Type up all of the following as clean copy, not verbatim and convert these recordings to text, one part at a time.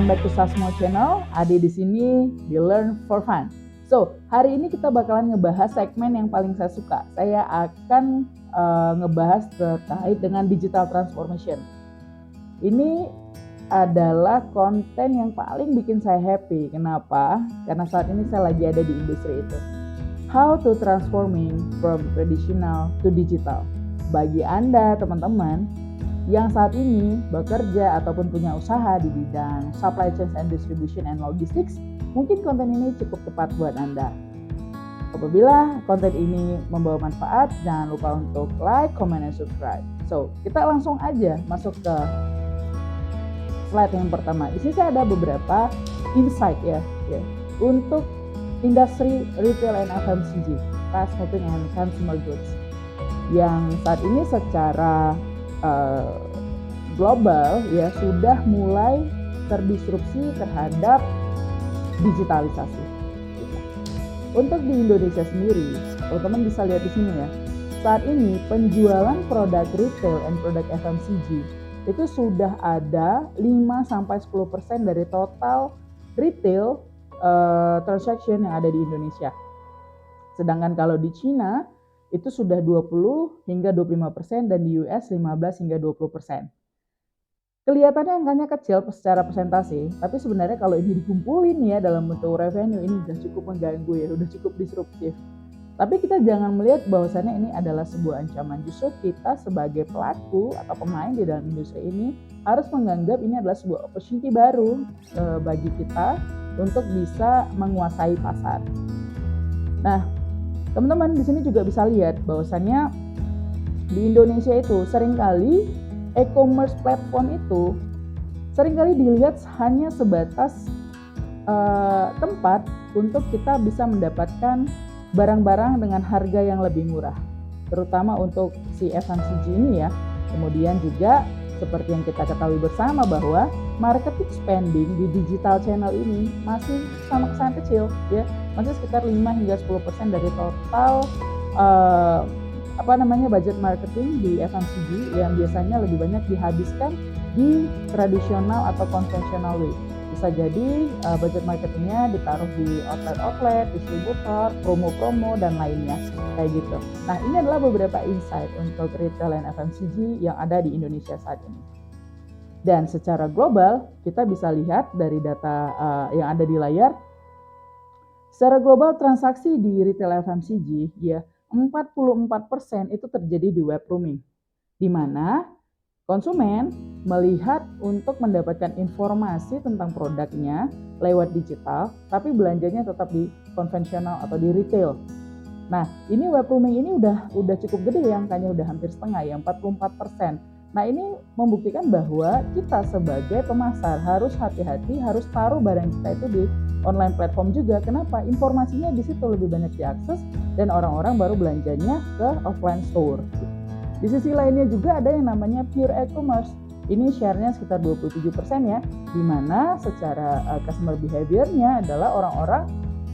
welcome back to Sasmo Channel. Adi di sini di Learn for Fun. So, hari ini kita bakalan ngebahas segmen yang paling saya suka. Saya akan ngebahas terkait dengan digital transformation. Ini adalah konten yang paling bikin saya happy. Kenapa? Karena saat ini saya lagi ada di industri itu. How to transforming from traditional to digital. Bagi Anda, teman-teman, yang saat ini bekerja ataupun punya usaha di bidang supply chain and distribution and logistics, mungkin konten ini cukup tepat buat Anda. Apabila konten ini membawa manfaat, jangan lupa untuk like, comment, and subscribe. So, kita langsung aja masuk ke slide yang pertama. Di sini saya ada beberapa insight ya untuk industri retail and FMCG, fast moving and consumer goods, yang saat ini secara global ya sudah mulai terdisrupsi terhadap digitalisasi. Untuk di Indonesia sendiri, teman-teman bisa lihat di sini ya. Saat ini penjualan produk retail and produk FMCG itu sudah ada 5-10% dari total retail transaction yang ada di Indonesia. Sedangkan kalau di China itu sudah 20 hingga 25% dan di US 15 hingga 20%. Kelihatannya angkanya kecil secara persentase, tapi sebenarnya kalau ini dikumpulin ya dalam bentuk revenue ini sudah cukup mengganggu ya, sudah cukup disruptif. Tapi kita jangan melihat bahwasannya ini adalah sebuah ancaman. Justru kita sebagai pelaku atau pemain di dalam industri ini harus menganggap ini adalah sebuah opportunity baru bagi kita untuk bisa menguasai pasar. Nah, teman-teman di sini juga bisa lihat bahwasannya di Indonesia itu seringkali e-commerce platform itu seringkali dilihat hanya sebatas tempat untuk kita bisa mendapatkan barang-barang dengan harga yang lebih murah, terutama untuk si FMCG ini ya. Kemudian juga seperti yang kita ketahui bersama bahwa marketing spending di digital channel ini masih sangat kecil ya. Masih sekitar 5 hingga 10% dari total budget marketing di FMCG yang biasanya lebih banyak dihabiskan di tradisional atau konvensional way. Bisa jadi budget marketingnya ditaruh di outlet, distributor, promo-promo dan lainnya kayak gitu. Nah, ini adalah beberapa insight untuk retail and FMCG yang ada di Indonesia saat ini. Dan secara global kita bisa lihat dari data yang ada di layar. Secara global transaksi di retail FMCG ya 44% itu terjadi di web rooming, di mana konsumen melihat untuk mendapatkan informasi tentang produknya lewat digital, tapi belanjanya tetap di konvensional atau di retail. Nah, ini web rooming ini udah cukup gede ya, angkanya udah hampir setengah ya, 44%. Nah, ini membuktikan bahwa kita sebagai pemasar harus hati-hati, harus taruh barang kita itu di online platform juga. Kenapa? Informasinya di situ lebih banyak diakses dan orang-orang baru belanjanya ke offline store. Di sisi lainnya juga ada yang namanya pure e-commerce. Ini share-nya sekitar 27% ya, di mana secara customer behavior-nya adalah orang-orang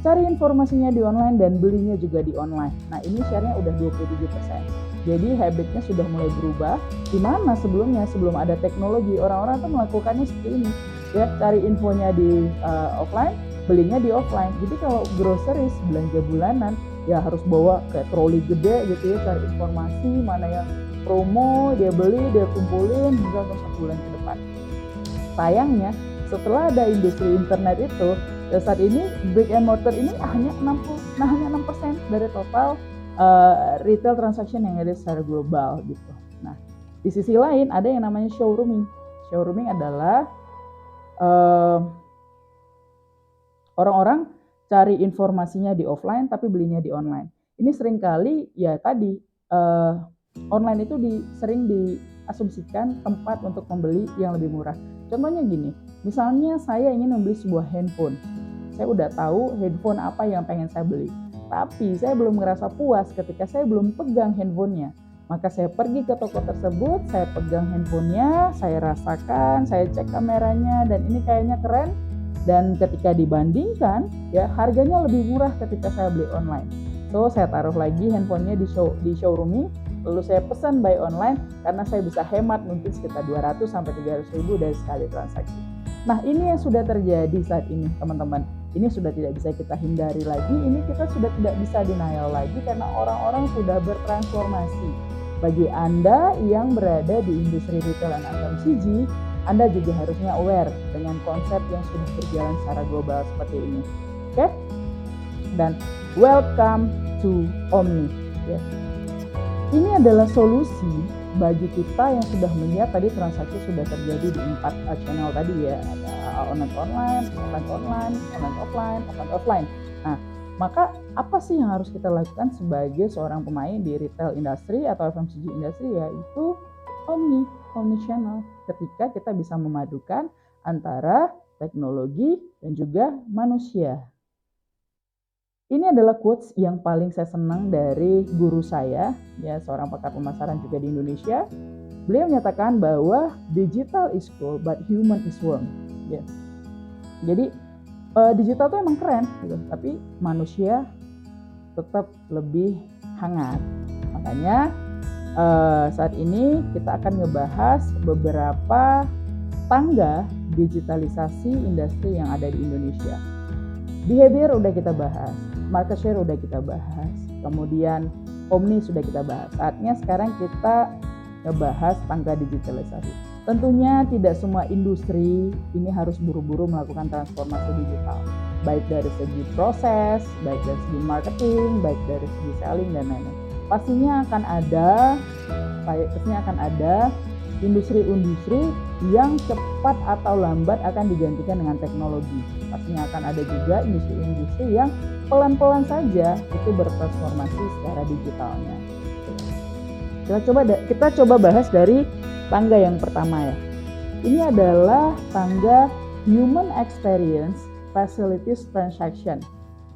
cari informasinya di online dan belinya juga di online. Nah, ini share-nya udah 27%. Jadi habitnya sudah mulai berubah, di mana sebelum ada teknologi orang-orang tuh melakukannya seperti ini ya, cari infonya di offline, belinya di offline. Jadi kalau groceries belanja bulanan ya harus bawa kayak troli gede gitu ya, cari informasi mana yang promo, dia beli, dia kumpulin hingga untuk 1 bulan ke depan. Sayangnya setelah ada industri internet itu, ya saat ini brick and mortar ini hanya 6% dari total retail transaction yang ada secara global gitu. Nah, di sisi lain ada yang namanya showrooming. Showrooming adalah orang-orang cari informasinya di offline tapi belinya di online. Ini seringkali ya tadi online itu sering diasumsikan tempat untuk membeli yang lebih murah. Contohnya gini, misalnya saya ingin membeli sebuah handphone. Saya udah tahu handphone apa yang pengen saya beli. Tapi saya belum merasa puas ketika saya belum pegang handphonenya. Maka saya pergi ke toko tersebut, saya pegang handphonenya, saya rasakan, saya cek kameranya, dan ini kayaknya keren. Dan ketika dibandingkan, ya harganya lebih murah ketika saya beli online. So, saya taruh lagi handphonenya di showrooming, lalu saya pesan by online karena saya bisa hemat mungkin sekitar 200-300 ribu dari sekali transaksi. Nah, ini yang sudah terjadi saat ini, teman-teman. Ini sudah tidak bisa kita hindari lagi, ini kita sudah tidak bisa denial lagi karena orang-orang sudah bertransformasi. Bagi Anda yang berada di industri retail dan FMCG, Anda juga harusnya aware dengan konsep yang sudah berjalan secara global seperti ini. Oke? Dan welcome to Omni. Ya. Ini adalah solusi bagi kita yang sudah melihat tadi transaksi sudah terjadi di 4 channel tadi ya, ada online, offline, offline. Nah, maka apa sih yang harus kita lakukan sebagai seorang pemain di retail industry atau FMCG industry, yaitu omni channel, ketika kita bisa memadukan antara teknologi dan juga manusia. Ini adalah quotes yang paling saya senang dari guru saya, ya seorang pakar pemasaran juga di Indonesia. Beliau menyatakan bahwa digital is cool but human is warm. Ya. Jadi digital itu emang keren, gitu, tapi manusia tetap lebih hangat. Makanya saat ini kita akan ngebahas beberapa tangga digitalisasi industri yang ada di Indonesia. Behavior udah kita bahas, market share udah kita bahas, kemudian omni sudah kita bahas. Saatnya sekarang kita ngebahas tangga digitalisasi. Tentunya tidak semua industri ini harus buru-buru melakukan transformasi digital, baik dari segi proses, baik dari segi marketing, baik dari segi selling dan lain-lain. Pastinya akan ada industri-industri yang cepat atau lambat akan digantikan dengan teknologi. Pastinya akan ada juga industri-industri yang pelan-pelan saja itu bertransformasi secara digitalnya. Kita coba bahas dari tangga yang pertama ya. Ini adalah tangga Human Experience Facilities Transaction.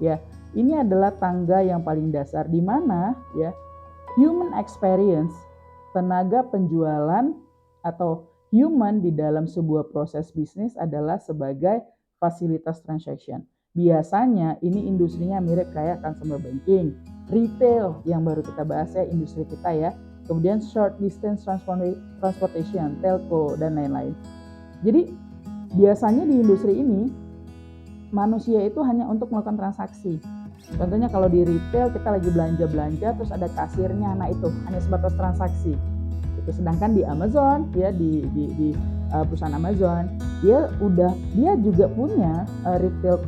Ya, ini adalah tangga yang paling dasar di mana ya human experience, tenaga penjualan atau human di dalam sebuah proses bisnis adalah sebagai fasilitas transaction. Biasanya ini industrinya mirip kayak consumer banking, retail yang baru kita bahas ya, industri kita ya, kemudian short distance transportation, telco dan lain-lain. Jadi biasanya di industri ini manusia itu hanya untuk melakukan transaksi. Contohnya kalau di retail kita lagi belanja terus ada kasirnya, nah itu hanya sebatas transaksi. Itu sedangkan di Amazon ya, di perusahaan Amazon dia juga punya retail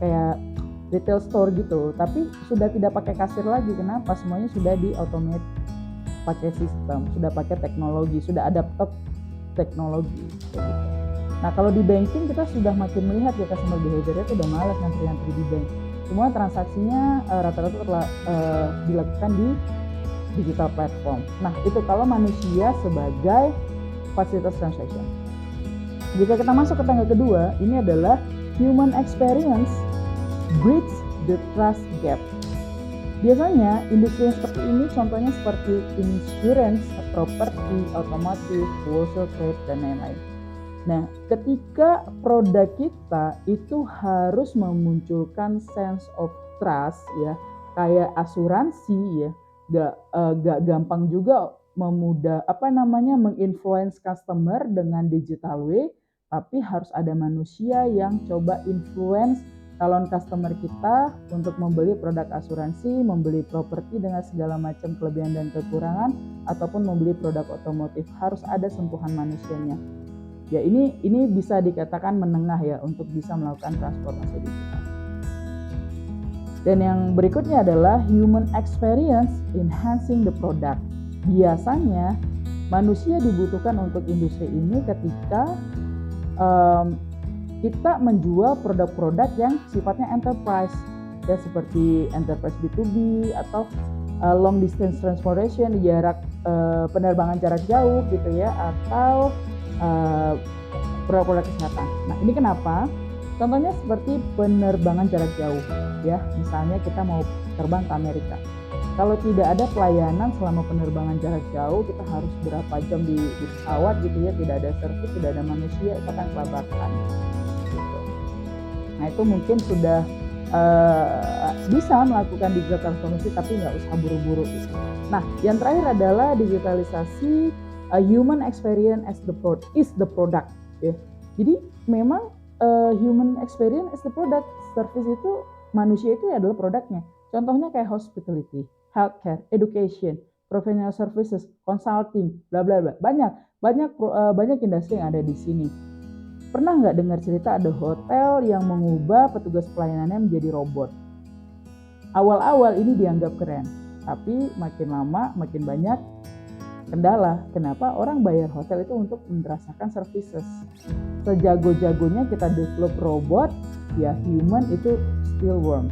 kayak retail store gitu, tapi sudah tidak pakai kasir lagi. Kenapa? Semuanya sudah di automate, pakai sistem, sudah pakai teknologi, sudah adaptif teknologi gitu. Nah kalau di banking kita sudah makin melihat ya customer behavior-nya itu udah malas ngantri di bank. Semua transaksinya rata-rata dilakukan di digital platform. Nah itu kalau manusia sebagai fasilitas transaction. Jika kita masuk ke tangga kedua, ini adalah human experience bridge the trust gap. Biasanya industri yang seperti ini contohnya seperti insurance, property, otomotif, wholesale trade dan lain-lain. Nah, ketika produk kita itu harus memunculkan sense of trust ya, kayak asuransi ya, gak gampang juga menginfluence customer dengan digital way, tapi harus ada manusia yang coba influence calon customer kita untuk membeli produk asuransi, membeli properti dengan segala macam kelebihan dan kekurangan, ataupun membeli produk otomotif. Harus ada sentuhan manusianya. Ya ini bisa dikatakan menengah ya untuk bisa melakukan transformasi digital. Dan yang berikutnya adalah human experience enhancing the product. Biasanya manusia dibutuhkan untuk industri ini ketika kita menjual produk-produk yang sifatnya enterprise ya, seperti enterprise B2B atau long distance transportation, penerbangan jarak jauh gitu ya, atau produk-produk kesehatan. Nah ini kenapa? Contohnya seperti penerbangan jarak jauh ya, misalnya kita mau terbang ke Amerika. Kalau tidak ada pelayanan selama penerbangan jarak jauh, kita harus berapa jam di pesawat gitu ya, tidak ada servis, tidak ada manusia, itu akan kelabakan. Gitu. Nah itu mungkin sudah bisa melakukan digital transformasi tapi nggak usah buru-buru gitu. Nah yang terakhir adalah digitalisasi human experience is the product ya. Jadi memang human experience is the product. Service itu, manusia itu adalah produknya. Contohnya kayak hospitality, healthcare, education, professional services, consulting, bla bla bla. Banyak industri yang ada di sini. Pernah nggak dengar cerita ada hotel yang mengubah petugas pelayanannya menjadi robot? Awal-awal ini dianggap keren, tapi makin lama makin banyak kendala. Kenapa? Orang bayar hotel itu untuk merasakan services. Sejago-jagonya kita develop robot, ya human itu still worm.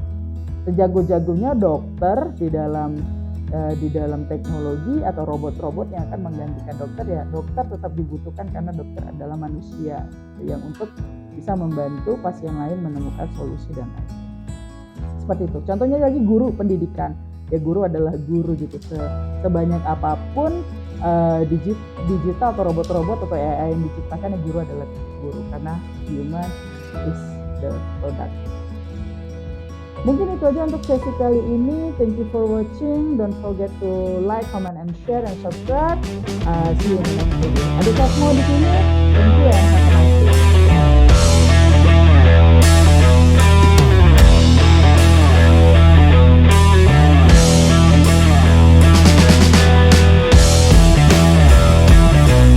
Sejago-jagonya dokter di dalam teknologi atau robot-robot yang akan menggantikan dokter, ya dokter tetap dibutuhkan karena dokter adalah manusia yang untuk bisa membantu pasien lain menemukan solusi dan lain. Seperti itu. Contohnya lagi guru pendidikan, ya guru adalah guru gitu. Sebanyak apapun digital atau robot-robot atau AI yang diciptakan, ya guru adalah guru karena human is the product. Mungkin itu aja untuk sesi kali ini. Thank you for watching. Don't forget to like, comment, and share, and subscribe. See you in the next video. Ada mau di sini? Thank you ya.